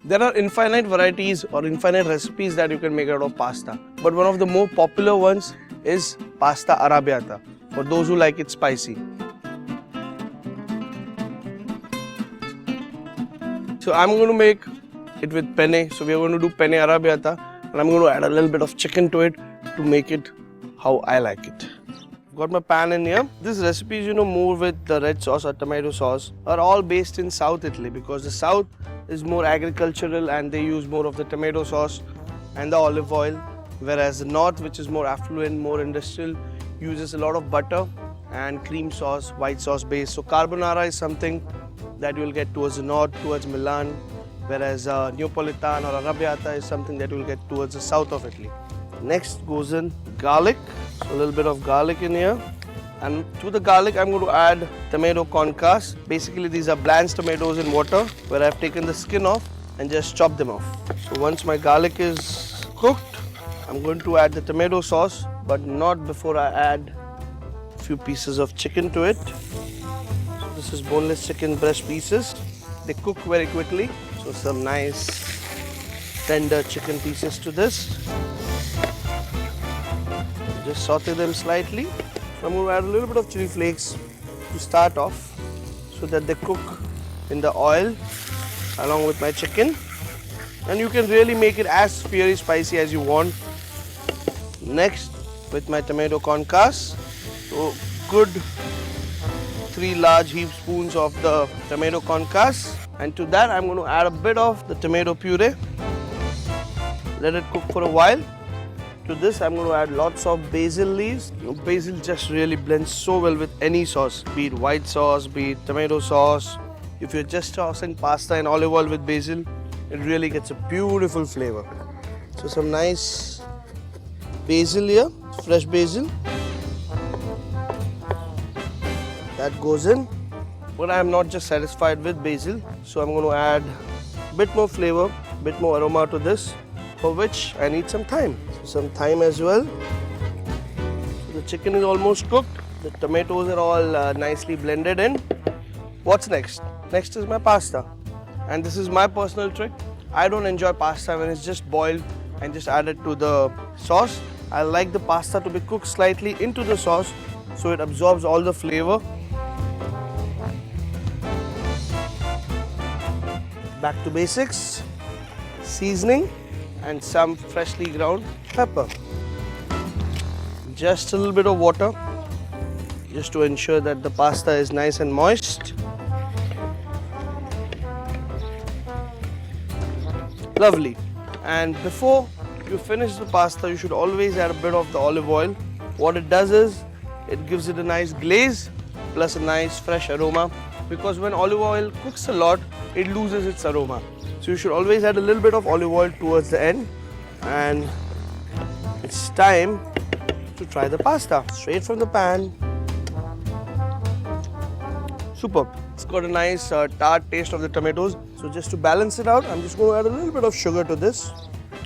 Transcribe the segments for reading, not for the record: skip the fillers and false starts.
There are infinite varieties or infinite recipes that you can make out of pasta. But one of the more popular ones is pasta arrabbiata, for those who like it spicy. So I'm going to make it with penne. So we're going to do penne arrabbiata, and I'm going to add a little bit of chicken to it to make it how I like it. Got my pan in here. These recipes, more with the red sauce or tomato sauce, are all based in South Italy, because the South is more agricultural and they use more of the tomato sauce and the olive oil, whereas the North, which is more affluent, more industrial, uses a lot of butter and cream sauce, white sauce base. So carbonara is something that you will get towards the north, towards Milan, whereas Neapolitan or arrabbiata is something that you will get towards the south of Italy. Next goes in garlic, so a little bit of garlic in here, and to the garlic I'm going to add tomato concasse. Basically these are blanched tomatoes in water where I've taken the skin off and just chopped them off. So once my garlic is cooked, I'm going to add the tomato sauce, but not before I add a few pieces of chicken to it. So this is boneless chicken breast pieces. They cook very quickly, so some nice tender chicken pieces to this. Just saute them slightly. So I'm going to add a little bit of chili flakes to start off, so that they cook in the oil along with my chicken. And you can really make it as fiery spicy as you want. Next, with my tomato concasse, so good 3 large heaped spoons of the tomato concasse, and to that I'm going to add a bit of the tomato puree. Let it cook for a while. To this I'm going to add lots of basil leaves. Basil just really blends so well with any sauce, be it white sauce, be it tomato sauce. If you're just tossing pasta in olive oil with basil, it really gets a beautiful flavor. So some nice basil here, fresh basil. That goes in. But I'm not just satisfied with basil, so I'm going to add a bit more flavor, a bit more aroma to this, for which I need some thyme. So some thyme as well. So the chicken is almost cooked. The tomatoes are all nicely blended in. What's next? Next is my pasta. And this is my personal trick. I don't enjoy pasta when it's just boiled and just added to the sauce. I like the pasta to be cooked slightly into the sauce so it absorbs all the flavor. Back to basics. Seasoning and some freshly ground pepper. Just a little bit of water, just to ensure that the pasta is nice and moist. Lovely. And before you finish the pasta, you should always add a bit of the olive oil. What it does is, it gives it a nice glaze plus a nice fresh aroma, because when olive oil cooks a lot, it loses its aroma. So you should always add a little bit of olive oil towards the end. And it's time to try the pasta straight from the pan. Superb. It's got a nice tart taste of the tomatoes. So just to balance it out, I'm just going to add a little bit of sugar to this,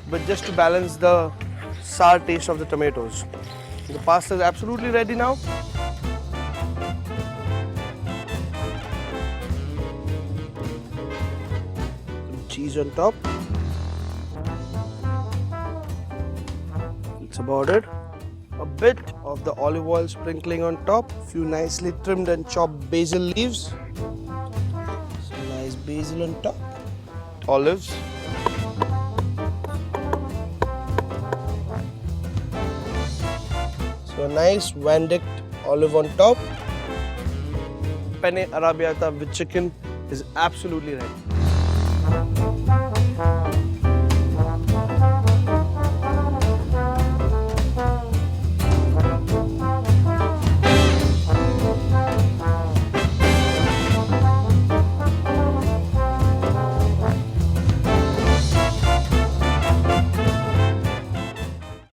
but just to balance the sour taste of the tomatoes. The pasta is absolutely ready now. Some cheese on top. That's about it. A bit of the olive oil sprinkling on top. A few nicely trimmed and chopped basil leaves. Some nice basil on top. Olives. So a nice Vandyke olive on top. Penne Arrabiata with chicken is absolutely ready.